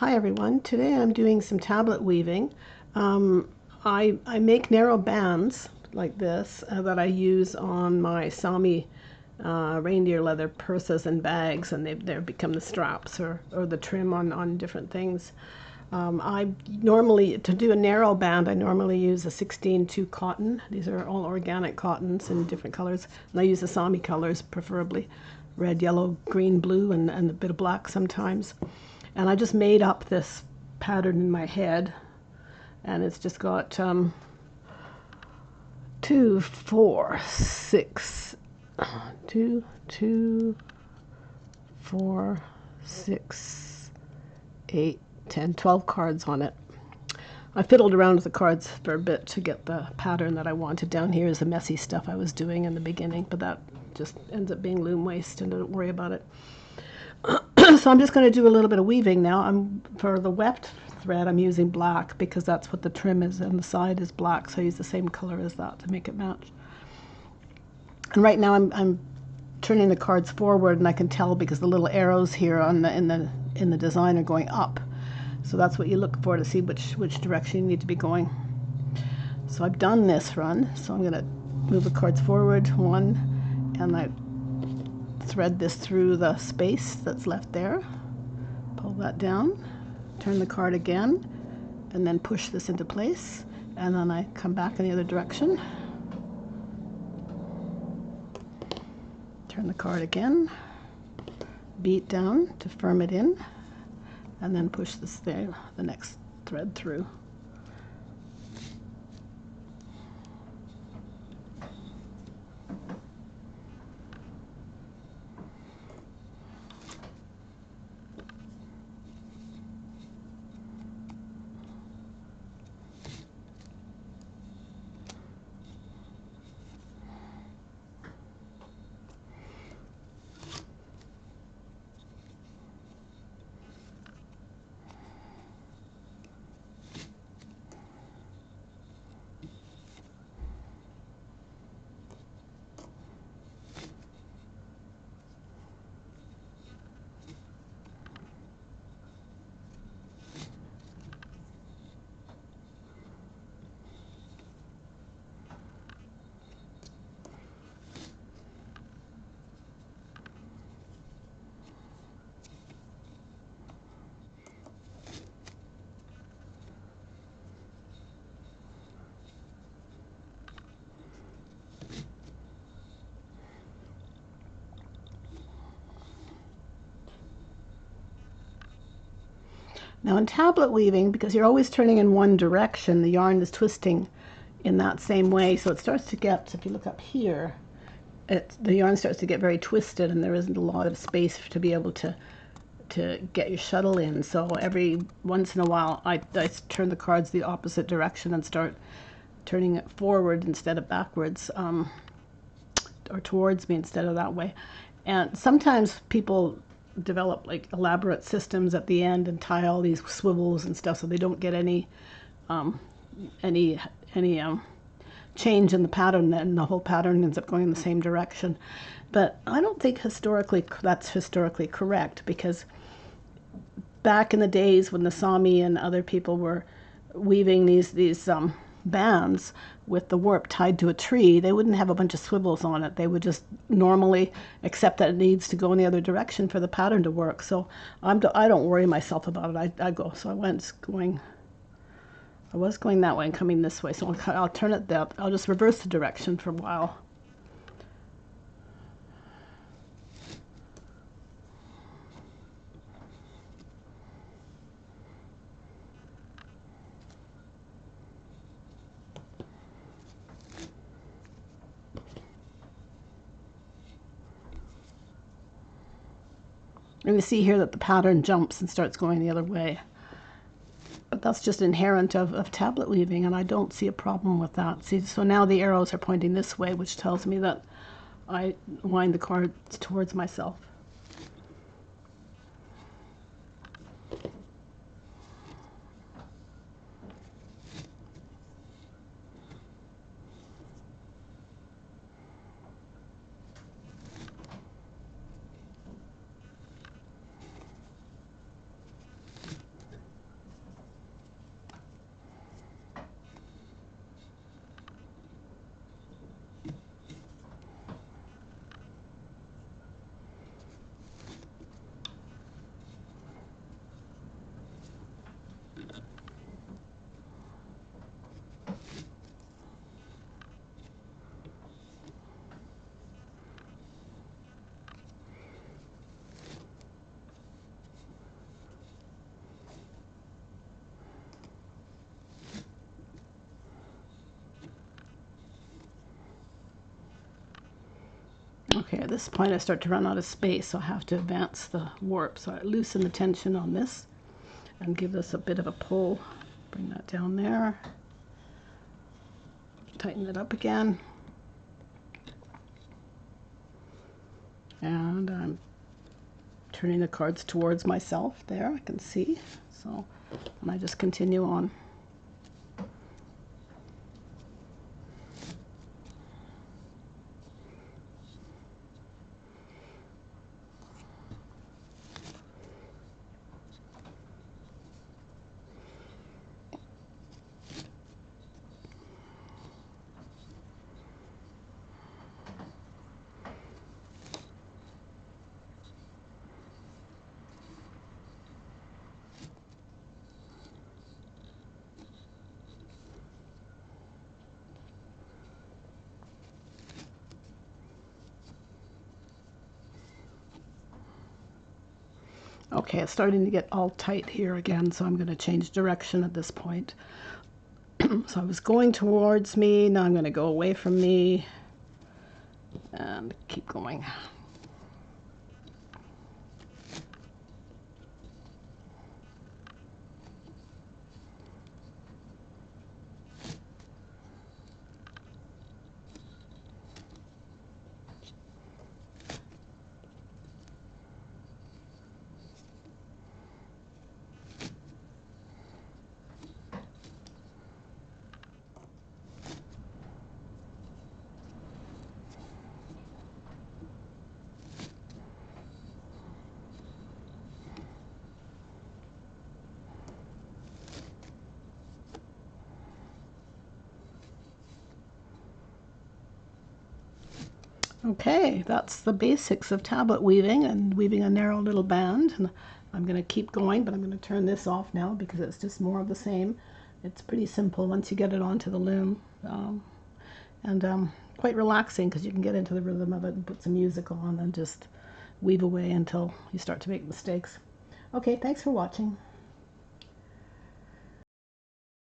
Hi everyone. Today I'm doing some tablet weaving. I make narrow bands like this that I use on my Sami reindeer leather purses and bags, and they've become the straps or the trim on different things. I normally, to do a narrow band, I normally use a 16-2 cotton. These are all organic cottons in different colors, and I use the Sami colors preferably. Red, yellow, green, blue, and a bit of black sometimes. And I just made up this pattern in my head, and it's just got 2, 4, 6, 2, 2, 4, 6, 8, 10, 12 cards on it. I fiddled around with the cards for a bit to get the pattern that I wanted. Down here is the messy stuff I was doing in the beginning, but that just ends up being loom waste, and don't worry about it. So I'm just going to do a little bit of weaving now. For the weft thread, I'm using black because that's what the trim is, and the side is black, so I use the same color as that to make it match. And right now I'm turning the cards forward, and I can tell because the little arrows here in the design are going up. So that's what you look for to see which direction you need to be going. So I've done this run, so I'm going to move the cards forward one, and I thread this through the space that's left there, pull that down, turn the card again, and then push this into place, and then I come back in the other direction, turn the card again, beat down to firm it in, and then push this there, the next thread through. Now in tablet weaving, because you're always turning in one direction, the yarn is twisting in that same way, so it starts to get, if you look up here, the yarn starts to get very twisted, and there isn't a lot of space to be able to get your shuttle in. So every once in a while I turn the cards the opposite direction and start turning it forward instead of backwards, or towards me instead of that way. And sometimes people develop like elaborate systems at the end and tie all these swivels and stuff so they don't get any change in the pattern, and the whole pattern ends up going in the same direction. But I don't think that's historically correct, because back in the days when the Sami and other people were weaving these bands with the warp tied to a tree, they wouldn't have a bunch of swivels on it. They would just normally accept that it needs to go in the other direction for the pattern to work. So I don't worry myself about it. I go. So I was going that way and coming this way. So I'll turn it that. I'll just reverse the direction for a while. And you see here that the pattern jumps and starts going the other way. But that's just inherent of tablet weaving, and I don't see a problem with that. See, so now the arrows are pointing this way, which tells me that I wind the cards towards myself. Okay, at this point I start to run out of space, so I have to advance the warp. So I loosen the tension on this and give this a bit of a pull. Bring that down there. Tighten it up again. And I'm turning the cards towards myself there, I can see. So, and I just continue on. Okay, it's starting to get all tight here again, so I'm going to change direction at this point. So I was going towards me, now I'm going to go away from me and keep going. Okay, that's the basics of tablet weaving and weaving a narrow little band. And I'm going to keep going, but I'm going to turn this off now because it's just more of the same. It's pretty simple once you get it onto the loom. And quite relaxing because you can get into the rhythm of it and put some music on and just weave away until you start to make mistakes. Okay, thanks for watching.